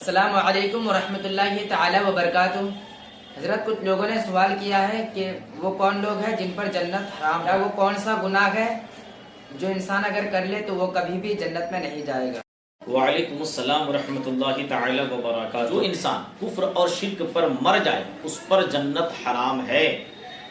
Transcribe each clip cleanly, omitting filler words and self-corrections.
السلام علیکم ورحمۃ اللہ تعالی وبرکاتہ۔ حضرت کچھ لوگوں نے سوال کیا ہے کہ وہ کون لوگ ہیں جن پر جنت حرام ہے، وہ کون سا گناہ ہے جو انسان اگر کر لے تو وہ کبھی بھی جنت میں نہیں جائے گا۔ وعلیکم السلام ورحمۃ اللہ تعالی وبرکاتہ۔ جو انسان کفر اور شرک پر مر جائے اس پر جنت حرام ہے،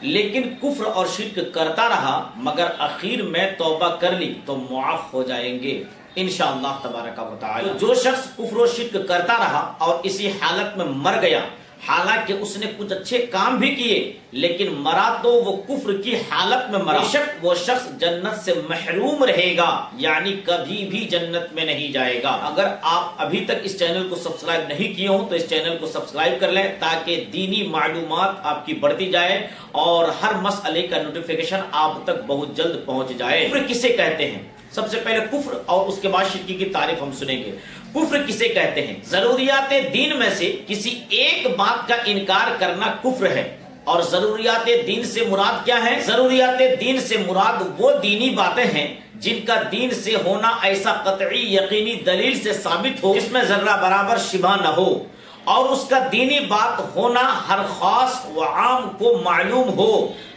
لیکن کفر اور شرک کرتا رہا مگر اخیر میں توبہ کر لی تو معاف ہو جائیں گے انشاءاللہ تبارک و تعالی۔ جو شخص کفر و شرک کرتا رہا اور اسی حالت میں مر گیا، حالانکہ اس نے کچھ اچھے کام بھی کیے لیکن مرا تو وہ کفر کی حالت میں مرا، بے شک وہ شخص جنت سے محروم رہے گا، یعنی کبھی بھی جنت میں نہیں جائے گا۔ اگر آپ ابھی تک اس چینل کو سبسکرائب نہیں کیے ہوں تو اس چینل کو سبسکرائب کر لیں تاکہ دینی معلومات آپ کی بڑھتی جائے اور ہر مسئلے کا نوٹیفیکیشن آپ تک بہت جلد پہنچ جائے۔ کفر کسے کہتے ہیں؟ سب سے پہلے کفر اور اس کے بعد شرک کی تعریف ہم سنیں گے۔ کفر کسے کہتے ہیں؟ ضروریات دین میں سے کسی ایک بات کا انکار کرنا کفر ہے۔ اور ضروریات دین سے مراد کیا ہے؟ ضروریات دین سے مراد وہ دینی باتیں ہیں جن کا دین سے ہونا ایسا قطعی یقینی دلیل سے ثابت ہو جس میں ذرہ برابر شبہ نہ ہو، اور اس کا دینی بات ہونا ہر خاص و عام کو معلوم ہو۔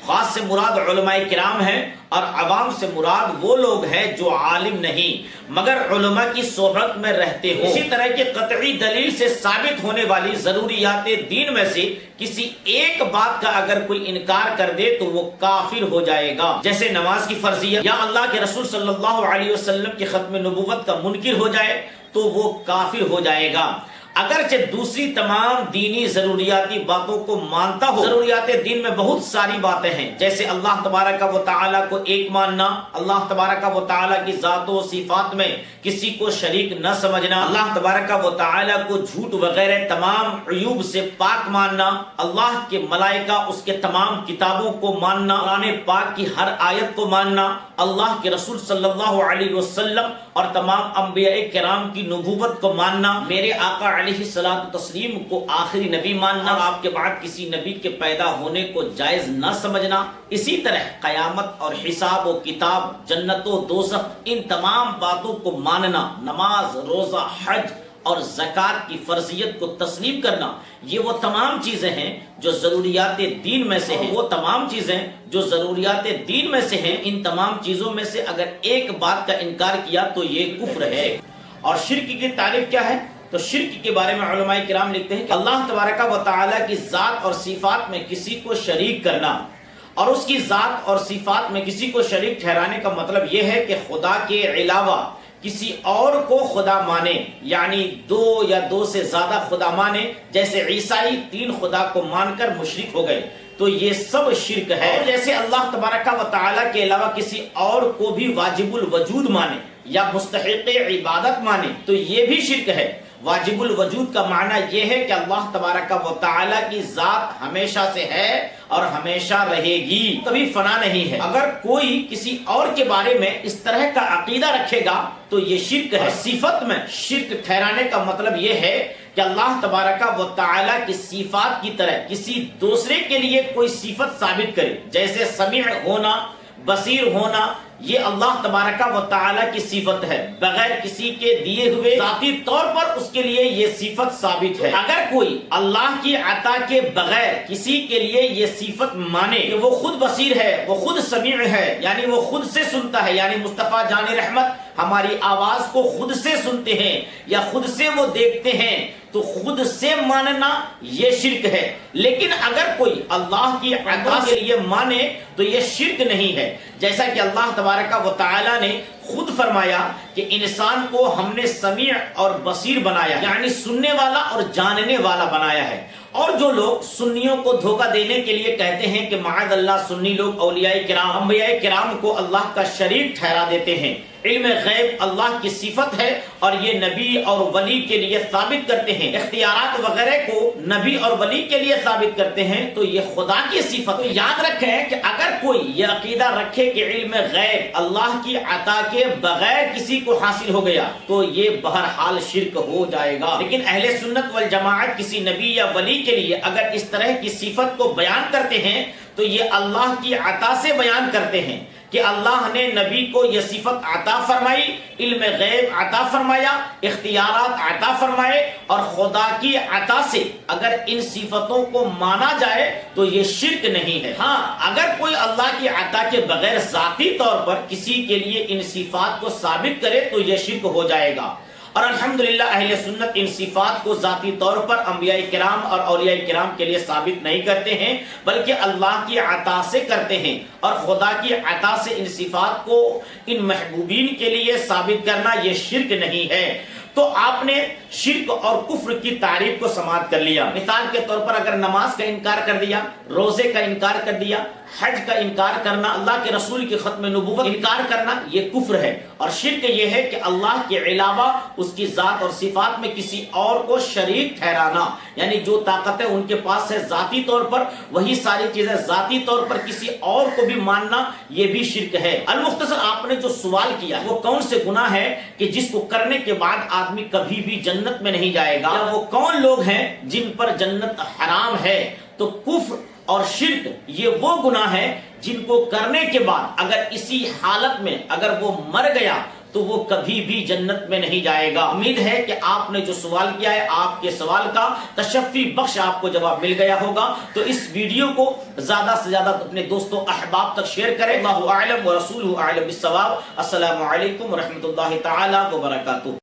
خاص سے مراد علماء کرام ہیں اور عوام سے مراد وہ لوگ ہیں جو عالم نہیں مگر علماء کی صحبت میں رہتے ہو۔ اسی طرح کی قطعی دلیل سے ثابت ہونے والی ضروریات دین میں سے کسی ایک بات کا اگر کوئی انکار کر دے تو وہ کافر ہو جائے گا، جیسے نماز کی فرضیت یا اللہ کے رسول صلی اللہ علیہ وسلم کی ختم نبوت کا منکر ہو جائے تو وہ کافر ہو جائے گا، اگرچہ دوسری تمام دینی ضروریاتی باتوں کو مانتا ہو۔ ضروریات دین میں بہت ساری باتیں ہیں، جیسے اللہ تبارک و تعالیٰ کو ایک ماننا، اللہ تبارک و تعالیٰ کی ذات و صفات میں کسی کو شریک نہ سمجھنا، اللہ تبارک و تعالیٰ کو جھوٹ وغیرہ تمام عیوب سے پاک ماننا، اللہ کے ملائکہ اس کے تمام کتابوں کو ماننا، قرآن پاک کی ہر آیت کو ماننا، اللہ کے رسول صلی اللہ علیہ وسلم اور تمام انبیاء کرام کی نبوت کو ماننا، میرے آقا علیہ الصلوۃ والتسلیم کو آخری نبی ماننا، آپ کے بعد کسی نبی کے پیدا ہونے کو جائز نہ سمجھنا، اسی طرح قیامت اور حساب و کتاب، جنت و دوزخ، ان تمام باتوں کو ماننا، نماز، روزہ، حج اور زکوٰۃ کی فرضیت کو تسلیم کرنا، یہ وہ تمام چیزیں ہیں جو ضروریات دین میں سے ہیں۔ وہ تمام چیزیں جو ضروریات دین میں سے ہیں، ان تمام چیزوں میں سے اگر ایک بات کا انکار کیا تو یہ کفر ہے۔ اور شرک کی تعریف کیا ہے؟ تو شرک کے بارے میں علماء کرام لکھتے ہیں کہ اللہ تبارک و تعالیٰ کی ذات اور صفات میں کسی کو شریک کرنا، اور اس کی ذات اور صفات میں کسی کو شریک ٹھہرانے کا مطلب یہ ہے کہ خدا کے علاوہ کسی اور کو خدا مانے، یعنی دو یا دو سے زیادہ خدا مانے، جیسے عیسائی تین خدا کو مان کر مشرک ہو گئے تو یہ سب شرک ہے۔ اور جیسے اللہ تبارک و تعالیٰ کے علاوہ کسی اور کو بھی واجب الوجود مانے یا مستحق عبادت مانے تو یہ بھی شرک ہے۔ واجب الوجود کا معنی یہ ہے کہ اللہ تبارک و تعالیٰ کی ذات ہمیشہ سے ہے اور ہمیشہ رہے گی، کبھی فنا نہیں ہے۔ اگر کوئی کسی اور کے بارے میں اس طرح کا عقیدہ رکھے گا تو یہ شرک ہے۔ صفت میں شرک ٹھہرانے کا مطلب یہ ہے کہ اللہ تبارک و تعالیٰ کی صفات کی طرح کسی دوسرے کے لیے کوئی صفت ثابت کرے، جیسے سمیع ہونا، بصیر ہونا، یہ اللہ تبارک و تعالیٰ کی صفت ہے، بغیر کسی کے دیے ہوئے ذاتی طور پر اس کے لیے یہ صفت ثابت ہے۔ اگر کوئی اللہ کی عطا کے بغیر کسی کے لیے یہ صفت مانے کہ وہ خود بصیر ہے، وہ خود سمیع ہے، یعنی وہ خود سے سنتا ہے، یعنی مصطفیٰ جان رحمت ہماری آواز کو خود سے سنتے ہیں یا خود سے وہ دیکھتے ہیں، تو خود سے ماننا یہ شرک ہے۔ لیکن اگر کوئی اللہ کی عطا کے لیے مانے تو یہ شرک نہیں ہے، جیسا کہ اللہ تبارک و تعالیٰ نے خود فرمایا کہ انسان کو ہم نے سمیع اور بصیر بنایا، یعنی سننے والا اور جاننے والا بنایا ہے۔ اور جو لوگ سنیوں کو دھوکہ دینے کے لیے کہتے ہیں کہ معاذ اللہ سنی لوگ اولیاء کرام، انبیاء کرام کو اللہ کا شریک ٹھہرا دیتے ہیں، علم غیب اللہ کی صفت ہے اور یہ نبی اور ولی کے لیے ثابت کرتے ہیں، اختیارات وغیرہ کو نبی اور ولی کے لیے ثابت کرتے ہیں، تو یہ خدا کی صفت ہے۔ یاد رکھیں کہ اگر کوئی یہ عقیدہ رکھے کہ علم غیب اللہ کی عطا کے بغیر کسی کو حاصل ہو گیا تو یہ بہرحال شرک ہو جائے گا۔ لیکن اہل سنت والجماعت کسی نبی یا ولی کے لیے اگر اس طرح کی صفت کو بیان کرتے ہیں تو یہ اللہ کی عطا سے بیان کرتے ہیں کہ اللہ نے نبی کو یہ صفت عطا فرمائی، علم غیب عطا فرمایا، اختیارات عطا فرمائے، اور خدا کی عطا سے اگر ان صفتوں کو مانا جائے تو یہ شرک نہیں ہے۔ ہاں اگر کوئی اللہ کی عطا کے بغیر ذاتی طور پر کسی کے لیے ان صفات کو ثابت کرے تو یہ شرک ہو جائے گا، اور الحمدللہ اہل سنت ان صفات کو ذاتی طور پر انبیاء کرام اور اولیاء کرام کے لیے ثابت نہیں کرتے ہیں، بلکہ اللہ کی عطا سے کرتے ہیں، اور خدا کی عطا سے ان صفات کو ان محبوبین کے لیے ثابت کرنا یہ شرک نہیں ہے۔ تو آپ نے شرک اور کفر کی تعریف کو سماعت کر لیا۔ مثال کے طور پر اگر نماز کا انکار کر دیا، روزے کا انکار کر دیا، حج کا انکار کرنا، اللہ کے رسول کی ختم نبوت انکار کرنا، یہ کفر ہے۔ اور شرک یہ ہے کہ اللہ کے علاوہ اس کی ذات اور صفات میں کسی اور کو شریک ٹھہرانا، یعنی جو طاقتیں ان کے پاس ہے ذاتی طور پر، وہی ساری چیزیں ذاتی طور پر کسی اور کو بھی ماننا، یہ بھی شرک ہے۔ المختصر آپ نے جو سوال کیا وہ کون سے گناہ ہے کہ جس کو کرنے کے بعد آدمی کبھی بھی جنت میں نہیں جائے گا، یا وہ کون لوگ ہیں جن پر جنت حرام ہے؟ تو کفر اور شرک یہ وہ گناہ ہے جن کو کرنے کے بعد اگر اسی حالت میں اگر وہ مر گیا تو وہ کبھی بھی جنت میں نہیں جائے گا۔ امید ہے کہ آپ نے جو سوال کیا ہے آپ کے سوال کا تشفی بخش آپ کو جواب مل گیا ہوگا۔ تو اس ویڈیو کو زیادہ سے زیادہ اپنے دوستوں احباب تک شیئر کریں۔ اللہ اعلم ورسولہ اعلم بالصواب۔ السلام علیکم ورحمۃ اللہ تعالی وبرکاتہ۔